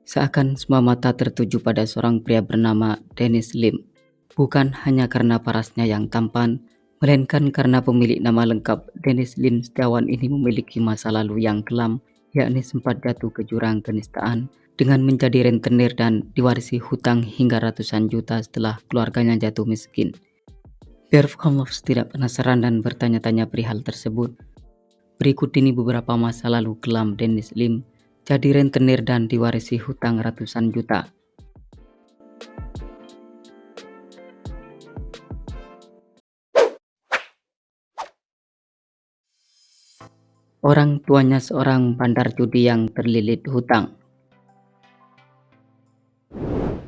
Seakan semua mata tertuju pada seorang pria bernama Dennis Lim. Bukan hanya karena parasnya yang tampan, melainkan karena pemilik nama lengkap Dennis Lim Setiawan ini memiliki masa lalu yang kelam, yakni sempat jatuh ke jurang kenistaan dengan menjadi rentenir dan diwarisi hutang hingga ratusan juta setelah keluarganya jatuh miskin. Biar kamu tidak penasaran dan bertanya-tanya perihal tersebut, berikut ini beberapa masa lalu kelam Dennis Lim, jadi rentenir dan diwarisi hutang ratusan juta. Orang tuanya seorang bandar judi yang terlilit hutang.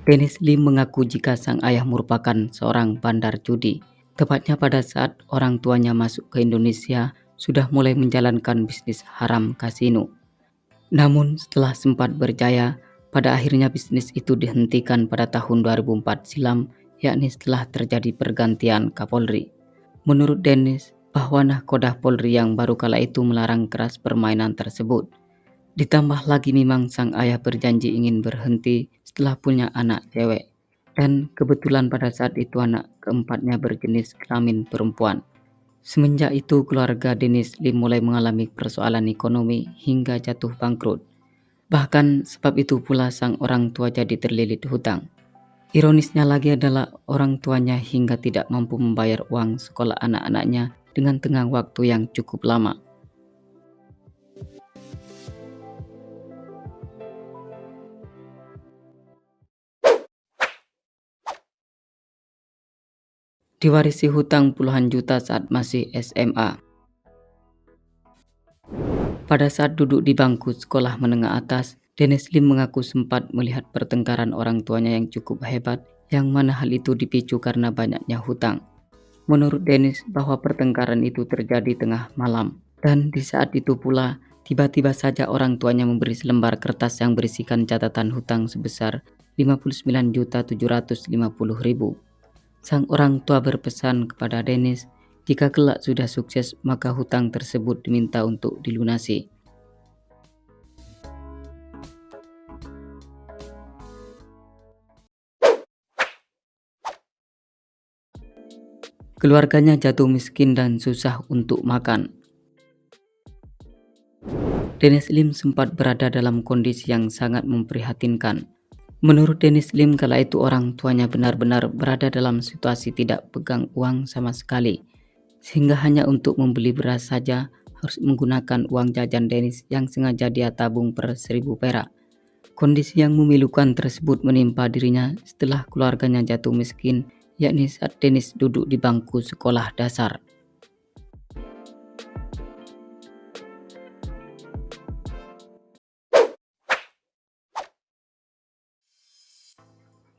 Dennis Lim mengaku jika sang ayah merupakan seorang bandar judi. Tepatnya pada saat orang tuanya masuk ke Indonesia, sudah mulai menjalankan bisnis haram kasino. Namun setelah sempat berjaya, pada akhirnya bisnis itu dihentikan pada tahun 2004 silam, yakni setelah terjadi pergantian Kapolri. Menurut Dennis, bahwa nahkoda Polri yang baru kala itu melarang keras permainan tersebut. Ditambah lagi memang sang ayah berjanji ingin berhenti setelah punya anak cewek. Dan kebetulan pada saat itu anak keempatnya berjenis kelamin perempuan. Semenjak itu keluarga Dennis Lim mulai mengalami persoalan ekonomi hingga jatuh bangkrut. Bahkan sebab itu pula sang orang tua jadi terlilit hutang. Ironisnya lagi adalah orang tuanya hingga tidak mampu membayar uang sekolah anak-anaknya dengan tengah waktu yang cukup lama. Diwarisi hutang puluhan juta saat masih SMA. Pada saat duduk di bangku sekolah menengah atas, Dennis Lim mengaku sempat melihat pertengkaran orang tuanya yang cukup hebat, yang mana hal itu dipicu karena banyaknya hutang. Menurut Dennis, bahwa pertengkaran itu terjadi tengah malam, dan di saat itu pula tiba-tiba saja orang tuanya memberi selembar kertas yang berisikan catatan hutang sebesar 59.750.000. Sang orang tua berpesan kepada Dennis, jika kelak sudah sukses maka hutang tersebut diminta untuk dilunasi. Keluarganya jatuh miskin dan susah untuk makan. Dennis Lim sempat berada dalam kondisi yang sangat memprihatinkan. Menurut Dennis Lim kala itu orang tuanya benar-benar berada dalam situasi tidak pegang uang sama sekali. Sehingga hanya untuk membeli beras saja harus menggunakan uang jajan Dennis yang sengaja dia tabung per 1.000 perak. Kondisi yang memilukan tersebut menimpa dirinya setelah keluarganya jatuh miskin, yakni saat Dennis duduk di bangku sekolah dasar.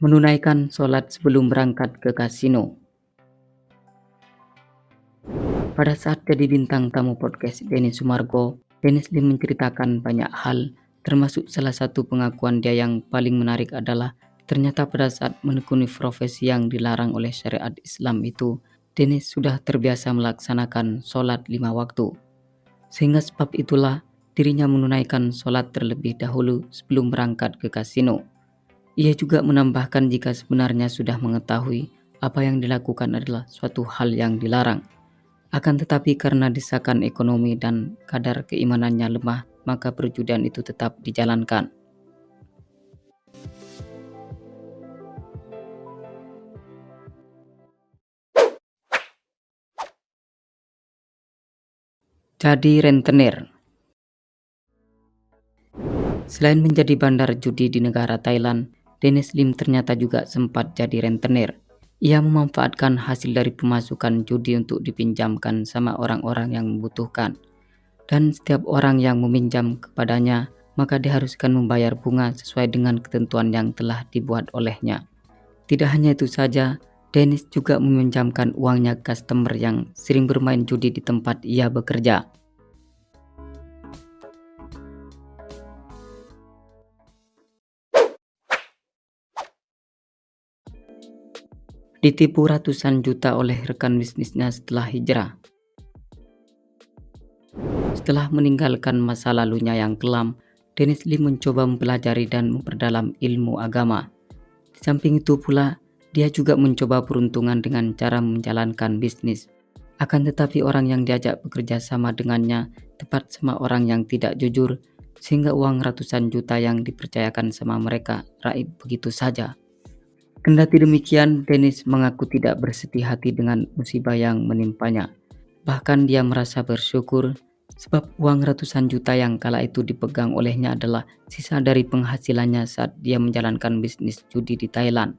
Menunaikan sholat sebelum berangkat ke kasino. Pada saat jadi bintang tamu podcast Dennis Sumargo, Dennis Lim menceritakan banyak hal, termasuk salah satu pengakuan dia yang paling menarik adalah ternyata pada saat menekuni profesi yang dilarang oleh syariat Islam itu, Dennis sudah terbiasa melaksanakan sholat 5 waktu. Sehingga sebab itulah dirinya menunaikan sholat terlebih dahulu sebelum berangkat ke kasino. Ia juga menambahkan jika sebenarnya sudah mengetahui apa yang dilakukan adalah suatu hal yang dilarang. Akan tetapi karena desakan ekonomi dan kadar keimanannya lemah, maka perjudian itu tetap dijalankan. Jadi rentenir. Selain menjadi bandar judi di negara Thailand, Dennis Lim ternyata juga sempat jadi rentenir. Ia memanfaatkan hasil dari pemasukan judi untuk dipinjamkan sama orang-orang yang membutuhkan. Dan setiap orang yang meminjam kepadanya, maka diharuskan membayar bunga sesuai dengan ketentuan yang telah dibuat olehnya. Tidak hanya itu saja, Dennis juga meminjamkan uangnya ke customer yang sering bermain judi di tempat ia bekerja. Ditipu ratusan juta oleh rekan bisnisnya setelah hijrah. Setelah meninggalkan masa lalunya yang kelam, Dennis Lim mencoba mempelajari dan memperdalam ilmu agama. Di samping itu pula, dia juga mencoba peruntungan dengan cara menjalankan bisnis. Akan tetapi orang yang diajak bekerja sama dengannya tepat sama orang yang tidak jujur, sehingga uang ratusan juta yang dipercayakan sama mereka raib begitu saja. Kendati demikian, Dennis mengaku tidak bersedih hati dengan musibah yang menimpanya. Bahkan dia merasa bersyukur sebab uang ratusan juta yang kala itu dipegang olehnya adalah sisa dari penghasilannya saat dia menjalankan bisnis judi di Thailand.